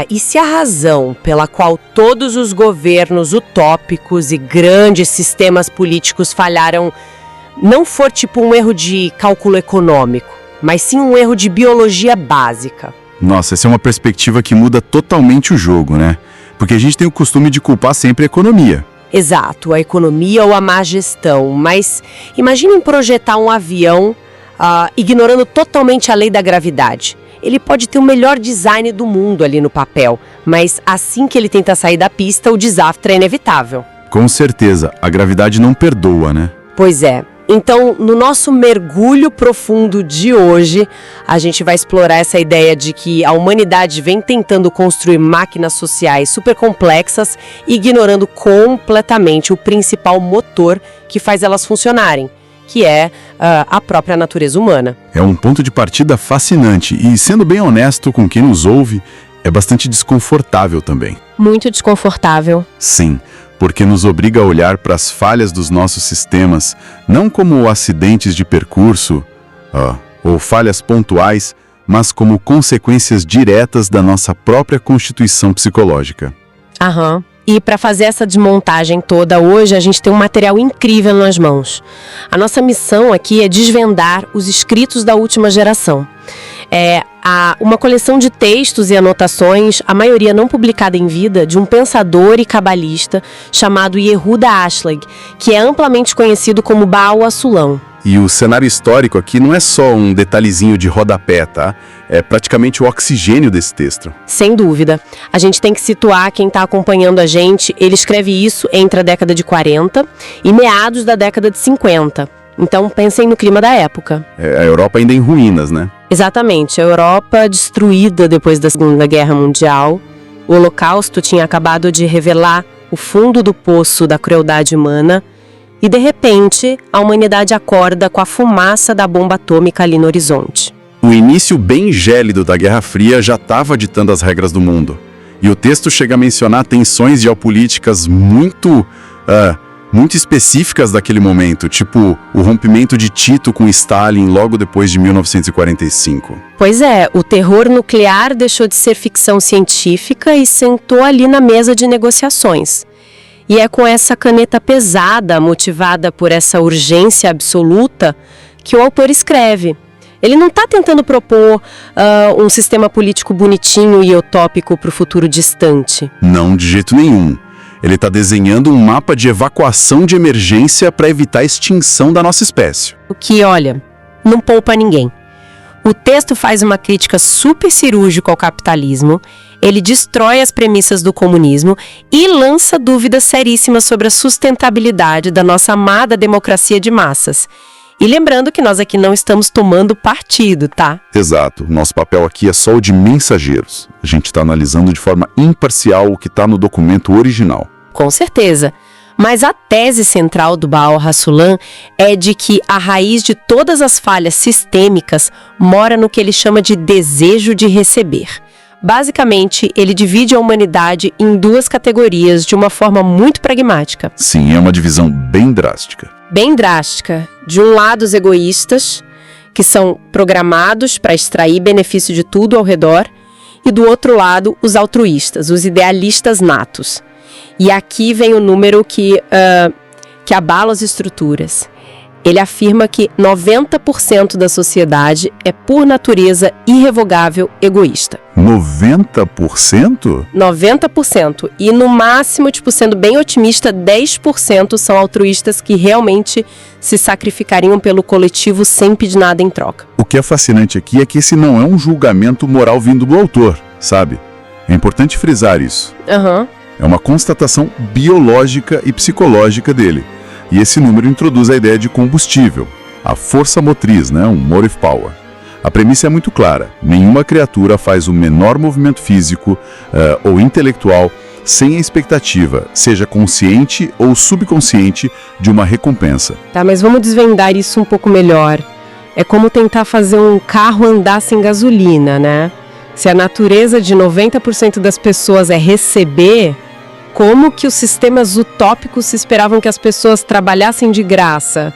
E se a razão pela qual todos os governos utópicos e grandes sistemas políticos falharam não for tipo um erro de cálculo econômico, mas sim um erro de biologia básica? Nossa, essa é uma perspectiva que muda totalmente o jogo, né? Porque a gente tem o costume de culpar sempre a economia. Exato, a economia ou a má gestão, mas imaginem projetar um avião ignorando totalmente a lei da gravidade. Ele pode ter o melhor design do mundo ali no papel, mas assim que ele tenta sair da pista, o desastre é inevitável. Com certeza, a gravidade não perdoa, né? Pois é. Então, no nosso mergulho profundo de hoje, a gente vai explorar essa ideia de que a humanidade vem tentando construir máquinas sociais super complexas, ignorando completamente o principal motor que faz elas funcionarem, que é a própria natureza humana. É um ponto de partida fascinante e, sendo bem honesto com quem nos ouve, é bastante desconfortável também. Muito desconfortável. Sim, porque nos obriga a olhar para as falhas dos nossos sistemas, não como acidentes de percurso ou falhas pontuais, mas como consequências diretas da nossa própria constituição psicológica. E para fazer essa desmontagem toda, hoje a gente tem um material incrível nas mãos. A nossa missão aqui é desvendar os escritos da última geração. Uma coleção de textos e anotações, a maioria não publicada em vida, de um pensador e cabalista chamado Yehuda Ashlag, que é amplamente conhecido como Baal HaSulam. E o cenário histórico aqui não é só um detalhezinho de rodapé, tá? É praticamente o oxigênio desse texto. Sem dúvida. A gente tem que situar quem está acompanhando a gente. Ele escreve isso entre a década de 40 e meados da década de 50. Então, pensem no clima da época. A Europa ainda em ruínas, né? Exatamente. A Europa destruída depois da Segunda Guerra Mundial. O Holocausto tinha acabado de revelar o fundo do poço da crueldade humana. E, de repente, a humanidade acorda com a fumaça da bomba atômica ali no horizonte. O início bem gélido da Guerra Fria já estava ditando as regras do mundo. E o texto chega a mencionar tensões geopolíticas muito específicas daquele momento, tipo o rompimento de Tito com Stalin logo depois de 1945. Pois é, o terror nuclear deixou de ser ficção científica e sentou ali na mesa de negociações. E é com essa caneta pesada, motivada por essa urgência absoluta, que o autor escreve. Ele não está tentando propor um sistema político bonitinho e utópico para o futuro distante. Não, de jeito nenhum. Ele está desenhando um mapa de evacuação de emergência para evitar a extinção da nossa espécie. O que, olha, não poupa ninguém. O texto faz uma crítica super cirúrgica ao capitalismo, ele destrói as premissas do comunismo e lança dúvidas seríssimas sobre a sustentabilidade da nossa amada democracia de massas. E lembrando que nós aqui não estamos tomando partido, tá? Exato. Nosso papel aqui é só o de mensageiros. A gente está analisando de forma imparcial o que está no documento original. Com certeza. Mas a tese central do Baal HaSulam é de que a raiz de todas as falhas sistêmicas mora no que ele chama de desejo de receber. Basicamente, ele divide a humanidade em duas categorias de uma forma muito pragmática. Sim, é uma divisão bem drástica. Bem drástica. De um lado, os egoístas, que são programados para extrair benefício de tudo ao redor, e do outro lado, os altruístas, os idealistas natos. E aqui vem o número que abala as estruturas. Ele afirma que 90% da sociedade é, por natureza, irrevogável egoísta. 90%? 90%. E no máximo, sendo bem otimista, 10% são altruístas que realmente se sacrificariam pelo coletivo sem pedir nada em troca. O que é fascinante aqui é que esse não é um julgamento moral vindo do autor, sabe? É importante frisar isso. É uma constatação biológica e psicológica dele. E esse número introduz a ideia de combustível, a força motriz, um motive power. A premissa é muito clara: nenhuma criatura faz o menor movimento físico ou intelectual sem a expectativa, seja consciente ou subconsciente, de uma recompensa. Tá, mas vamos desvendar isso um pouco melhor. É como tentar fazer um carro andar sem gasolina, né? Se a natureza de 90% das pessoas é receber, como que os sistemas utópicos se esperavam que as pessoas trabalhassem de graça?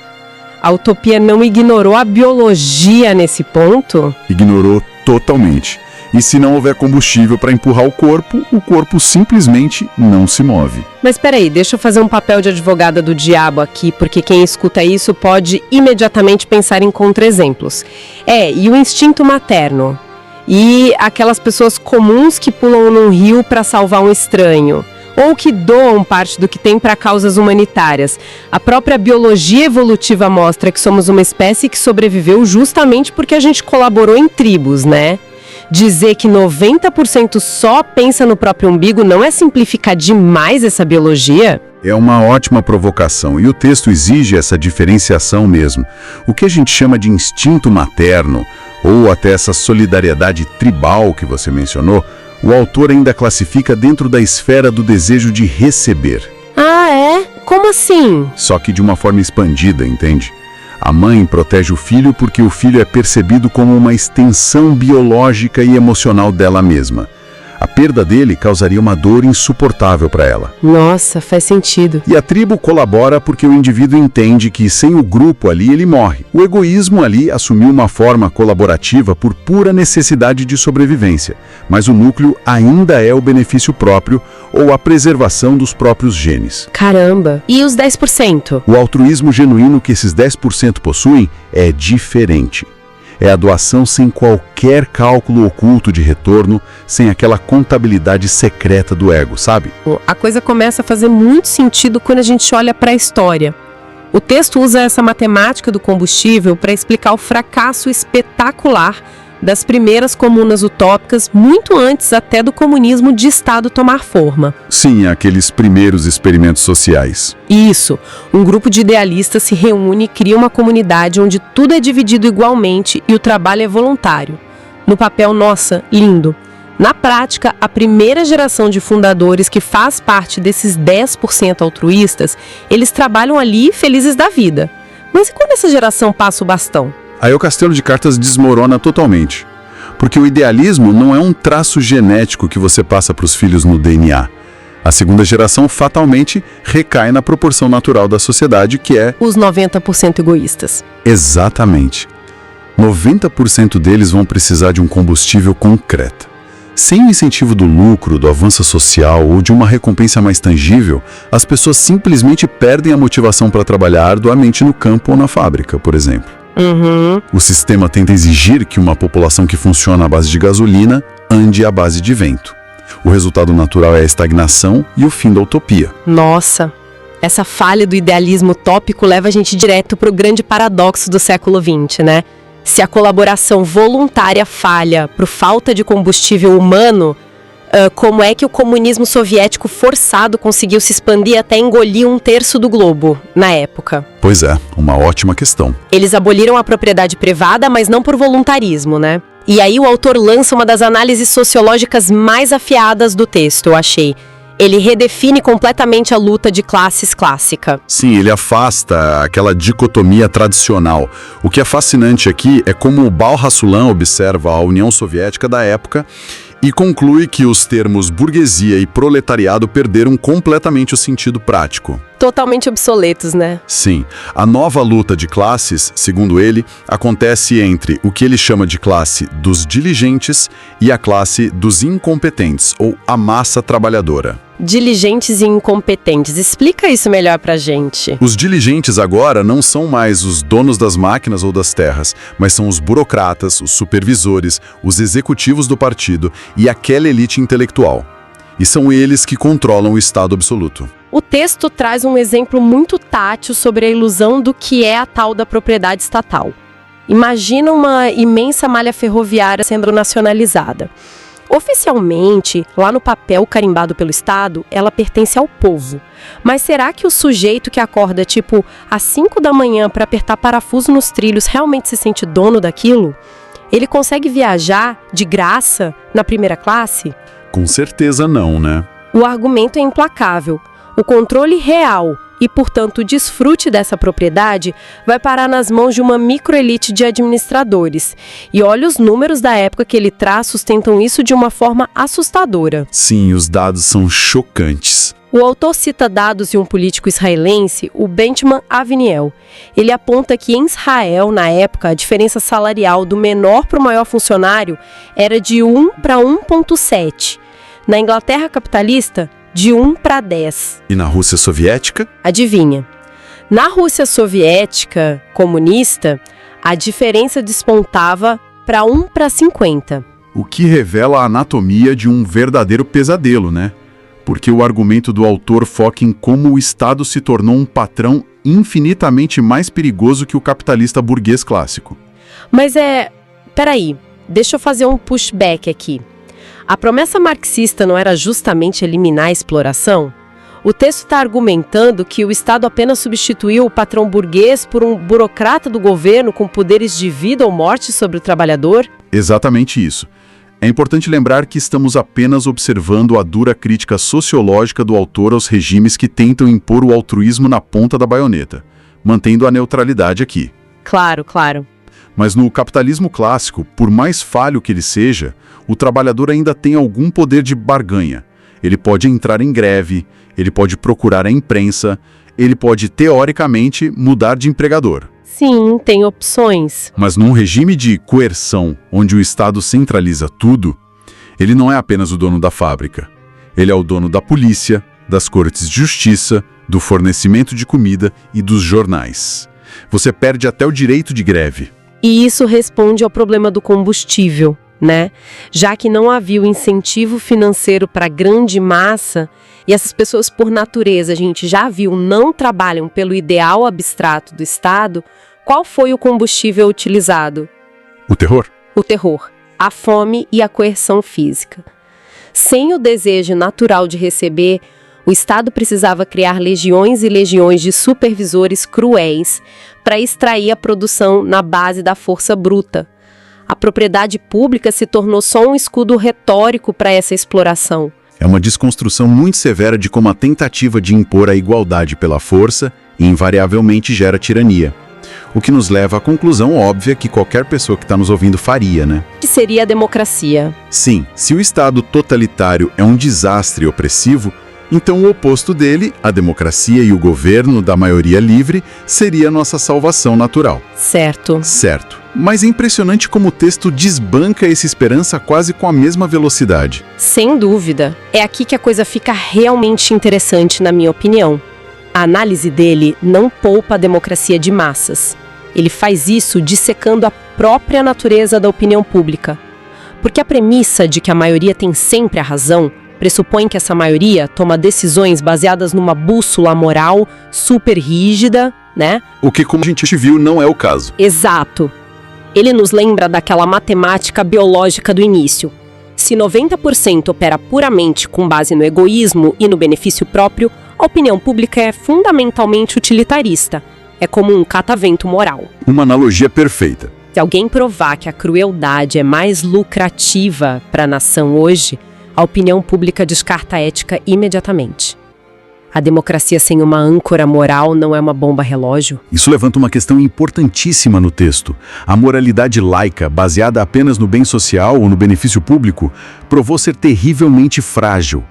A utopia não ignorou a biologia nesse ponto? Ignorou totalmente. E se não houver combustível para empurrar o corpo simplesmente não se move. Mas peraí, deixa eu fazer um papel de advogada do diabo aqui, porque quem escuta isso pode imediatamente pensar em contra-exemplos. E o instinto materno? E aquelas pessoas comuns que pulam num rio para salvar um estranho? Ou que doam parte do que tem para causas humanitárias? A própria biologia evolutiva mostra que somos uma espécie que sobreviveu justamente porque a gente colaborou em tribos, né? Dizer que 90% só pensa no próprio umbigo não é simplificar demais essa biologia? É uma ótima provocação e o texto exige essa diferenciação mesmo. O que a gente chama de instinto materno, ou até essa solidariedade tribal que você mencionou, o autor ainda classifica dentro da esfera do desejo de receber. Ah, é? Como assim? Só que de uma forma expandida, entende? A mãe protege o filho porque o filho é percebido como uma extensão biológica e emocional dela mesma. A perda dele causaria uma dor insuportável para ela. Nossa, faz sentido. E a tribo colabora porque o indivíduo entende que sem o grupo ali ele morre. O egoísmo ali assumiu uma forma colaborativa por pura necessidade de sobrevivência, mas o núcleo ainda é o benefício próprio ou a preservação dos próprios genes. Caramba! E os 10%? O altruísmo genuíno que esses 10% possuem é diferente. É a doação sem qualquer cálculo oculto de retorno, sem aquela contabilidade secreta do ego, sabe? A coisa começa a fazer muito sentido quando a gente olha para a história. O texto usa essa matemática do combustível para explicar o fracasso espetacular das primeiras comunas utópicas, muito antes até do comunismo de Estado tomar forma. Sim, aqueles primeiros experimentos sociais. Isso. Um grupo de idealistas se reúne e cria uma comunidade onde tudo é dividido igualmente e o trabalho é voluntário. No papel, nossa, lindo. Na prática, a primeira geração de fundadores que faz parte desses 10% altruístas, eles trabalham ali felizes da vida. Mas e quando essa geração passa o bastão? Aí o castelo de cartas desmorona totalmente. Porque o idealismo não é um traço genético que você passa para os filhos no DNA. A segunda geração fatalmente recai na proporção natural da sociedade, que é... os 90% egoístas. Exatamente. 90% deles vão precisar de um combustível concreto. Sem o incentivo do lucro, do avanço social ou de uma recompensa mais tangível, as pessoas simplesmente perdem a motivação para trabalhar arduamente no campo ou na fábrica, por exemplo. O sistema tenta exigir que uma população que funciona à base de gasolina ande à base de vento. O resultado natural é a estagnação e o fim da utopia. Nossa, essa falha do idealismo utópico leva a gente direto para o grande paradoxo do século XX, né? Se a colaboração voluntária falha por falta de combustível humano, como é que o comunismo soviético forçado conseguiu se expandir até engolir 1/3 do globo, na época? Pois é, uma ótima questão. Eles aboliram a propriedade privada, mas não por voluntarismo, né? E aí o autor lança uma das análises sociológicas mais afiadas do texto, eu achei. Ele redefine completamente a luta de classes clássica. Sim, ele afasta aquela dicotomia tradicional. O que é fascinante aqui é como o Bal Hassulam observa a União Soviética da época e conclui que os termos burguesia e proletariado perderam completamente o sentido prático. Totalmente obsoletos, né? Sim. A nova luta de classes, segundo ele, acontece entre o que ele chama de classe dos diligentes e a classe dos incompetentes, ou a massa trabalhadora. Diligentes e incompetentes. Explica isso melhor pra gente. Os diligentes agora não são mais os donos das máquinas ou das terras, mas são os burocratas, os supervisores, os executivos do partido e aquela elite intelectual. E são eles que controlam o Estado absoluto. O texto traz um exemplo muito tátil sobre a ilusão do que é a tal da propriedade estatal. Imagina uma imensa malha ferroviária sendo nacionalizada. Oficialmente, lá no papel carimbado pelo Estado, ela pertence ao povo. Mas será que o sujeito que acorda, tipo, às 5 da manhã para apertar parafuso nos trilhos realmente se sente dono daquilo? Ele consegue viajar de graça na primeira classe? Com certeza não, né? O argumento é implacável. O controle real e, portanto, o desfrute dessa propriedade vai parar nas mãos de uma microelite de administradores. E olha, os números da época que ele traz sustentam isso de uma forma assustadora. Sim, os dados são chocantes. O autor cita dados de um político israelense, o Benjamin Aviniel. Ele aponta que em Israel, na época, a diferença salarial do menor para o maior funcionário era de 1 para 1,7. Na Inglaterra capitalista, de 1 para 10. E na Rússia soviética? Adivinha? Na Rússia soviética comunista, a diferença despontava para 1 para 50. O que revela a anatomia de um verdadeiro pesadelo, né? Porque o argumento do autor foca em como o Estado se tornou um patrão infinitamente mais perigoso que o capitalista burguês clássico. Mas peraí, deixa eu fazer um pushback aqui. A promessa marxista não era justamente eliminar a exploração? O texto está argumentando que o Estado apenas substituiu o patrão burguês por um burocrata do governo com poderes de vida ou morte sobre o trabalhador? Exatamente isso. É importante lembrar que estamos apenas observando a dura crítica sociológica do autor aos regimes que tentam impor o altruísmo na ponta da baioneta, mantendo a neutralidade aqui. Claro, claro. Mas no capitalismo clássico, por mais falho que ele seja, o trabalhador ainda tem algum poder de barganha. Ele pode entrar em greve, ele pode procurar a imprensa, ele pode, teoricamente, mudar de empregador. Sim, tem opções. Mas num regime de coerção, onde o Estado centraliza tudo, ele não é apenas o dono da fábrica. Ele é o dono da polícia, das cortes de justiça, do fornecimento de comida e dos jornais. Você perde até o direito de greve. E isso responde ao problema do combustível, né? Já que não havia o incentivo financeiro para a grande massa, e essas pessoas, por natureza, a gente já viu, não trabalham pelo ideal abstrato do Estado, qual foi o combustível utilizado? O terror? O terror, a fome e a coerção física. Sem o desejo natural de receber, o Estado precisava criar legiões e legiões de supervisores cruéis para extrair a produção na base da força bruta. A propriedade pública se tornou só um escudo retórico para essa exploração. É uma desconstrução muito severa de como a tentativa de impor a igualdade pela força invariavelmente gera tirania. O que nos leva à conclusão óbvia que qualquer pessoa que está nos ouvindo faria, né? Que seria a democracia. Sim, se o Estado totalitário é um desastre opressivo, então o oposto dele, a democracia e o governo da maioria livre, seria nossa salvação natural. Certo. Certo. Mas é impressionante como o texto desbanca essa esperança quase com a mesma velocidade. Sem dúvida. É aqui que a coisa fica realmente interessante, na minha opinião. A análise dele não poupa a democracia de massas. Ele faz isso dissecando a própria natureza da opinião pública. Porque a premissa de que a maioria tem sempre a razão pressupõe que essa maioria toma decisões baseadas numa bússola moral super rígida, né? O que, como a gente viu, não é o caso. Exato. Ele nos lembra daquela matemática biológica do início. Se 90% opera puramente com base no egoísmo e no benefício próprio, a opinião pública é fundamentalmente utilitarista. É como um catavento moral. Uma analogia perfeita. Se alguém provar que a crueldade é mais lucrativa para a nação hoje, a opinião pública descarta a ética imediatamente. A democracia sem uma âncora moral não é uma bomba relógio? Isso levanta uma questão importantíssima no texto. A moralidade laica, baseada apenas no bem social ou no benefício público, provou ser terrivelmente frágil.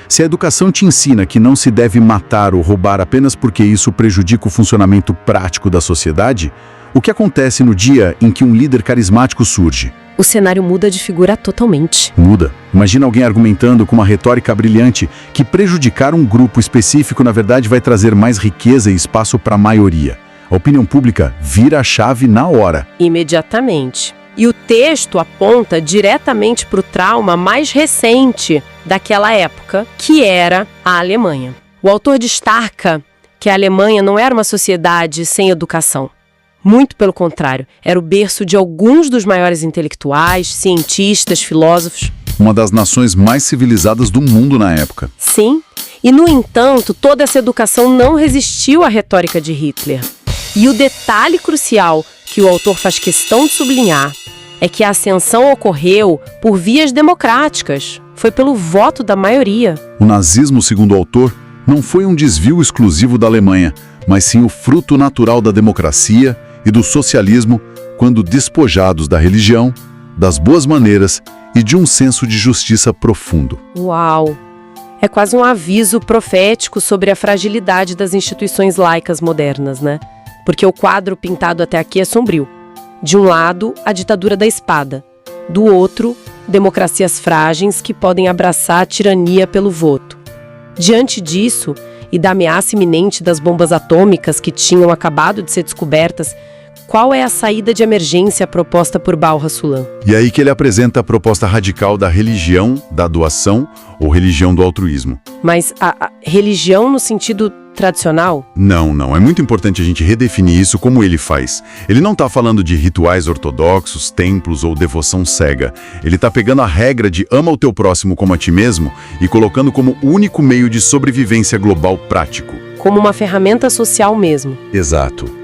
Se a educação te ensina que não se deve matar ou roubar apenas porque isso prejudica o funcionamento prático da sociedade, o que acontece no dia em que um líder carismático surge? O cenário muda de figura totalmente. Muda. Imagina alguém argumentando com uma retórica brilhante que prejudicar um grupo específico, na verdade, vai trazer mais riqueza e espaço para a maioria. A opinião pública vira a chave na hora. Imediatamente. E o texto aponta diretamente para o trauma mais recente daquela época, que era a Alemanha. O autor destaca que a Alemanha não era uma sociedade sem educação. Muito pelo contrário, era o berço de alguns dos maiores intelectuais, cientistas, filósofos. Uma das nações mais civilizadas do mundo na época. Sim, e no entanto, toda essa educação não resistiu à retórica de Hitler. E o detalhe crucial que o autor faz questão de sublinhar é que a ascensão ocorreu por vias democráticas. Foi pelo voto da maioria. O nazismo, segundo o autor, não foi um desvio exclusivo da Alemanha, mas sim o fruto natural da democracia e do socialismo, quando despojados da religião, das boas maneiras e de um senso de justiça profundo. Uau! É quase um aviso profético sobre a fragilidade das instituições laicas modernas, né? Porque o quadro pintado até aqui é sombrio. De um lado, a ditadura da espada. Do outro, democracias frágeis que podem abraçar a tirania pelo voto. Diante disso, e da ameaça iminente das bombas atômicas que tinham acabado de ser descobertas, qual é a saída de emergência proposta por Baal HaSulam? E aí que ele apresenta a proposta radical da religião da doação ou religião do altruísmo. Mas a religião no sentido tradicional? Não. É muito importante a gente redefinir isso como ele faz. Ele não está falando de rituais ortodoxos, templos ou devoção cega. Ele está pegando a regra de ama o teu próximo como a ti mesmo e colocando como único meio de sobrevivência global prático. Como uma ferramenta social mesmo. Exato.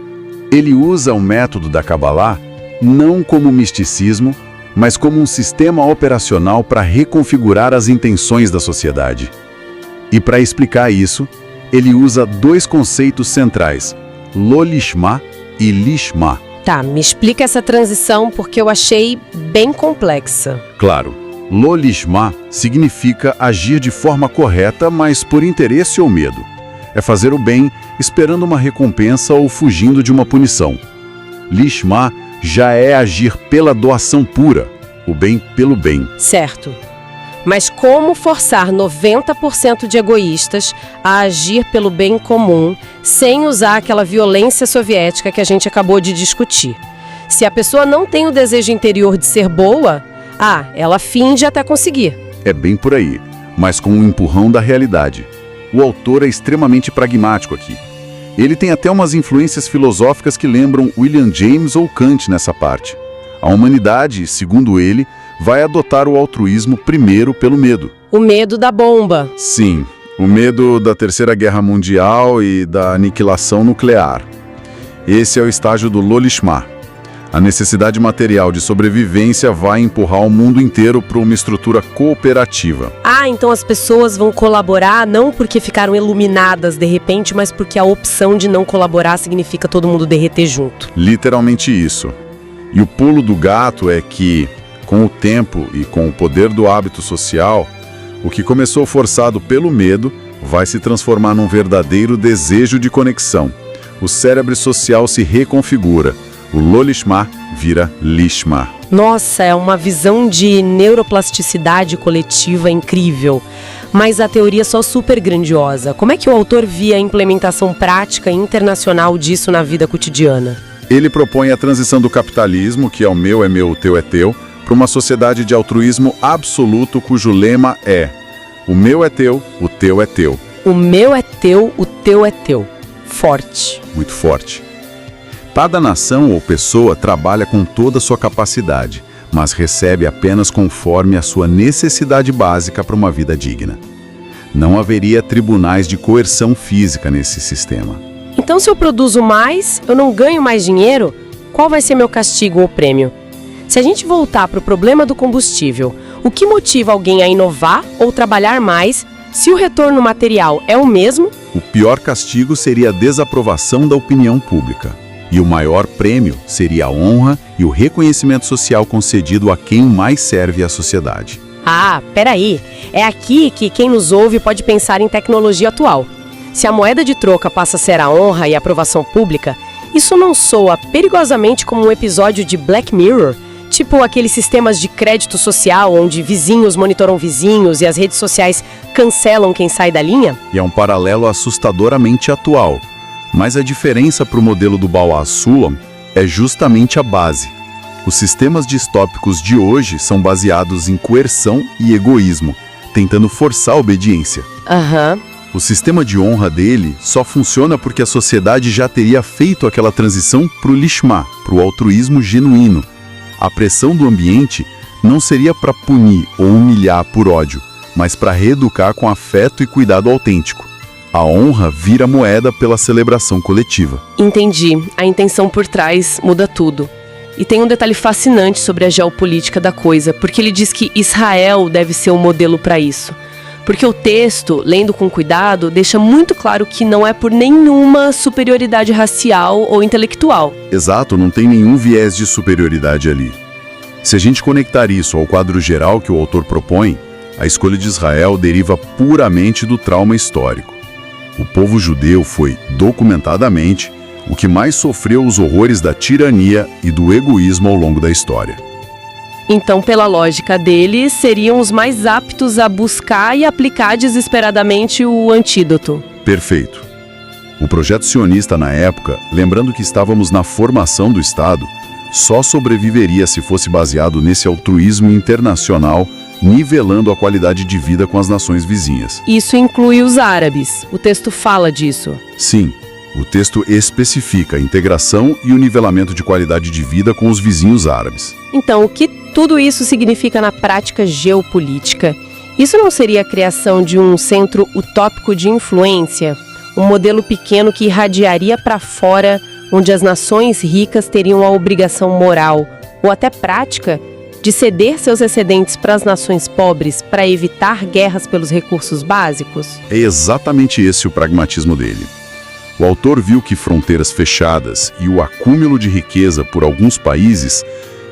Ele usa o método da Kabbalah não como misticismo, mas como um sistema operacional para reconfigurar as intenções da sociedade. E para explicar isso, ele usa dois conceitos centrais, Lo Lishma e Lishma. Tá, me explica essa transição porque eu achei bem complexa. Claro, Lo Lishma significa agir de forma correta, mas por interesse ou medo. É fazer o bem esperando uma recompensa ou fugindo de uma punição. Lishma já é agir pela doação pura, o bem pelo bem. Certo. Mas como forçar 90% de egoístas a agir pelo bem comum sem usar aquela violência soviética que a gente acabou de discutir? Se a pessoa não tem o desejo interior de ser boa, ela finge até conseguir. É bem por aí, mas com um empurrão da realidade. O autor é extremamente pragmático aqui. Ele tem até umas influências filosóficas que lembram William James ou Kant nessa parte. A humanidade, segundo ele, vai adotar o altruísmo primeiro pelo medo. O medo da bomba. Sim, o medo da Terceira Guerra Mundial e da aniquilação nuclear. Esse é o estágio do Lo Lishma. A necessidade material de sobrevivência vai empurrar o mundo inteiro para uma estrutura cooperativa. Então as pessoas vão colaborar não porque ficaram iluminadas de repente, mas porque a opção de não colaborar significa todo mundo derreter junto. Literalmente isso. E o pulo do gato é que, com o tempo e com o poder do hábito social, o que começou forçado pelo medo vai se transformar num verdadeiro desejo de conexão. O cérebro social se reconfigura. O Lo Lishma vira Lishma. Nossa, é uma visão de neuroplasticidade coletiva incrível. Mas a teoria é só super grandiosa. Como é que o autor via a implementação prática e internacional disso na vida cotidiana? Ele propõe a transição do capitalismo, que é o meu, o teu é teu, para uma sociedade de altruísmo absoluto cujo lema é: o meu é teu, o teu é teu. O meu é teu, o teu é teu. Forte. Muito forte. Cada nação ou pessoa trabalha com toda a sua capacidade, mas recebe apenas conforme a sua necessidade básica para uma vida digna. Não haveria tribunais de coerção física nesse sistema. Então, se eu produzo mais, eu não ganho mais dinheiro, qual vai ser meu castigo ou prêmio? Se a gente voltar para o problema do combustível, o que motiva alguém a inovar ou trabalhar mais se o retorno material é o mesmo? O pior castigo seria a desaprovação da opinião pública. E o maior prêmio seria a honra e o reconhecimento social concedido a quem mais serve à sociedade. Peraí. É aqui que quem nos ouve pode pensar em tecnologia atual. Se a moeda de troca passa a ser a honra e a aprovação pública, isso não soa perigosamente como um episódio de Black Mirror? Tipo aqueles sistemas de crédito social onde vizinhos monitoram vizinhos e as redes sociais cancelam quem sai da linha? E é um paralelo assustadoramente atual. Mas a diferença para o modelo do Baal HaSulam é justamente a base. Os sistemas distópicos de hoje são baseados em coerção e egoísmo, tentando forçar a obediência. O sistema de honra dele só funciona porque a sociedade já teria feito aquela transição para o Lishma, para o altruísmo genuíno. A pressão do ambiente não seria para punir ou humilhar por ódio, mas para reeducar com afeto e cuidado autêntico. A honra vira moeda pela celebração coletiva. Entendi. A intenção por trás muda tudo. E tem um detalhe fascinante sobre a geopolítica da coisa, porque ele diz que Israel deve ser o modelo para isso. Porque o texto, lendo com cuidado, deixa muito claro que não é por nenhuma superioridade racial ou intelectual. Exato, não tem nenhum viés de superioridade ali. Se a gente conectar isso ao quadro geral que o autor propõe, A escolha de Israel deriva puramente do trauma histórico. O povo judeu foi, documentadamente, o que mais sofreu os horrores da tirania e do egoísmo ao longo da história. Então, pela lógica deles, seriam os mais aptos a buscar e aplicar desesperadamente o antídoto. Perfeito. O projeto sionista na época, lembrando que estávamos na formação do Estado, só sobreviveria se fosse baseado nesse altruísmo internacional, nivelando a qualidade de vida com as nações vizinhas. Isso inclui os árabes. O texto fala disso. Sim, o texto especifica a integração e o nivelamento de qualidade de vida com os vizinhos árabes. Então, o que tudo isso significa na prática geopolítica? Isso não seria a criação de um centro utópico de influência? Um modelo pequeno que irradiaria para fora, onde as nações ricas teriam a obrigação moral, ou até prática, de ceder seus excedentes para as nações pobres para evitar guerras pelos recursos básicos? É exatamente esse o pragmatismo dele. O autor viu que fronteiras fechadas e o acúmulo de riqueza por alguns países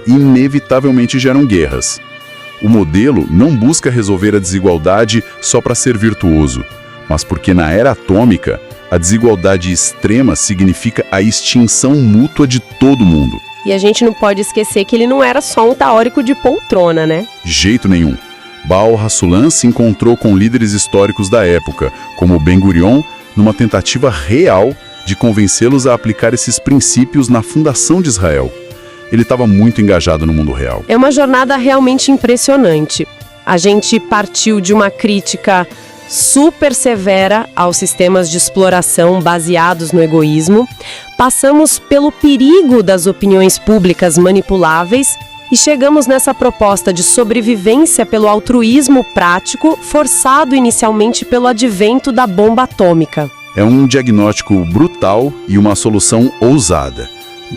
inevitavelmente geram guerras. O modelo não busca resolver a desigualdade só para ser virtuoso, mas porque na era atômica, a desigualdade extrema significa a extinção mútua de todo mundo. E a gente não pode esquecer que ele não era só um teórico de poltrona, né? Jeito nenhum. Baal Hassulam se encontrou com líderes históricos da época, como Ben-Gurion, numa tentativa real de convencê-los a aplicar esses princípios na fundação de Israel. Ele estava muito engajado no mundo real. É uma jornada realmente impressionante. A gente partiu de uma crítica super severa aos sistemas de exploração baseados no egoísmo, passamos pelo perigo das opiniões públicas manipuláveis e chegamos nessa proposta de sobrevivência pelo altruísmo prático, forçado inicialmente pelo advento da bomba atômica. É um diagnóstico brutal e uma solução ousada.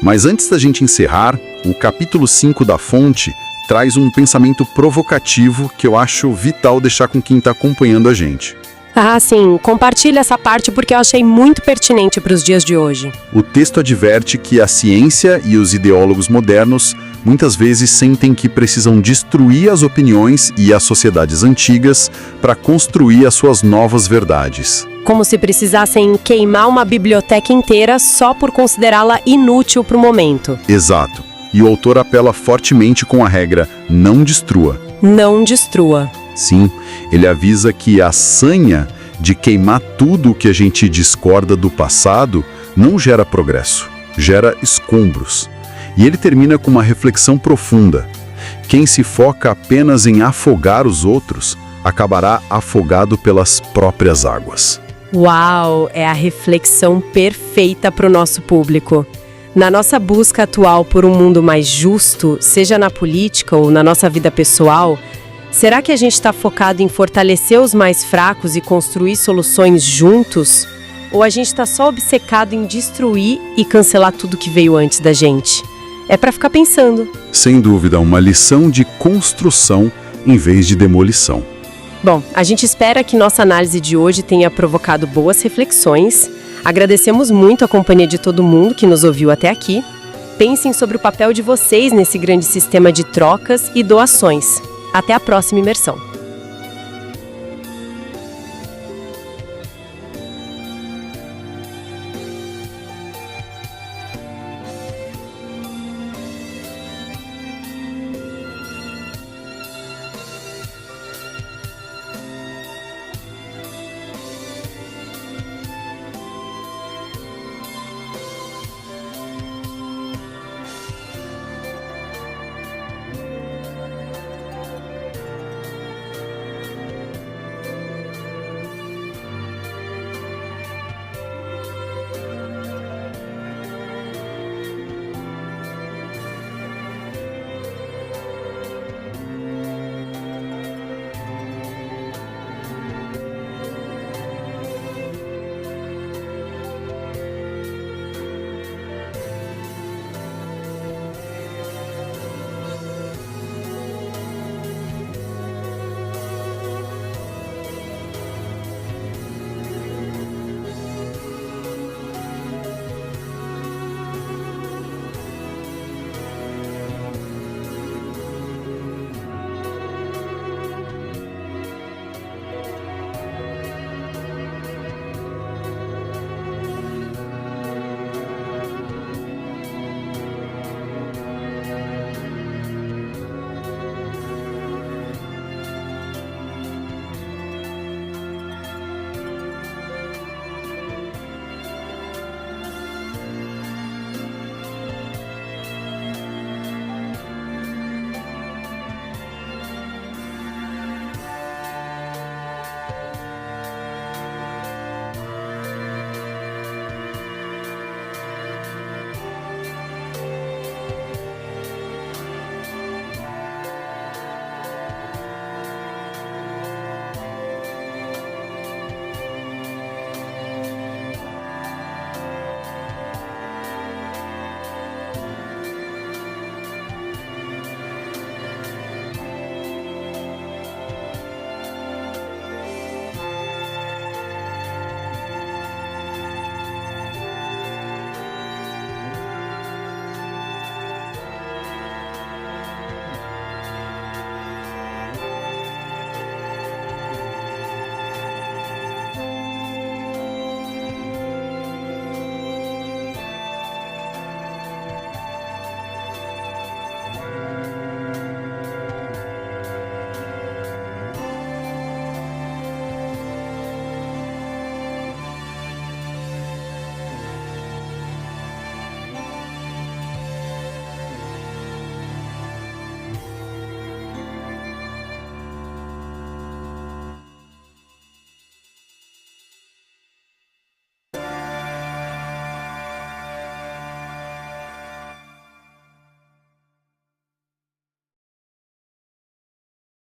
Mas antes da gente encerrar, o capítulo 5 da Fonte traz um pensamento provocativo que eu acho vital deixar com quem está acompanhando a gente. Ah, sim. Compartilha essa parte porque eu achei muito pertinente para os dias de hoje. O texto adverte que a ciência e os ideólogos modernos muitas vezes sentem que precisam destruir as opiniões e as sociedades antigas para construir as suas novas verdades. Como se precisassem queimar uma biblioteca inteira só por considerá-la inútil para o momento. Exato. E o autor apela fortemente com a regra não destrua. Não destrua. Sim, ele avisa que a sanha de queimar tudo o que a gente discorda do passado não gera progresso, gera escombros. E ele termina com uma reflexão profunda. Quem se foca apenas em afogar os outros, acabará afogado pelas próprias águas. Uau! É a reflexão perfeita para o nosso público. Na nossa busca atual por um mundo mais justo, seja na política ou na nossa vida pessoal, será que a gente está focado em fortalecer os mais fracos e construir soluções juntos? Ou a gente está só obcecado em destruir e cancelar tudo que veio antes da gente? É para ficar pensando. Sem dúvida, uma lição de construção em vez de demolição. Bom, a gente espera que nossa análise de hoje tenha provocado boas reflexões. Agradecemos muito a companhia de todo mundo que nos ouviu até aqui. Pensem sobre o papel de vocês nesse grande sistema de trocas e doações. Até a próxima imersão.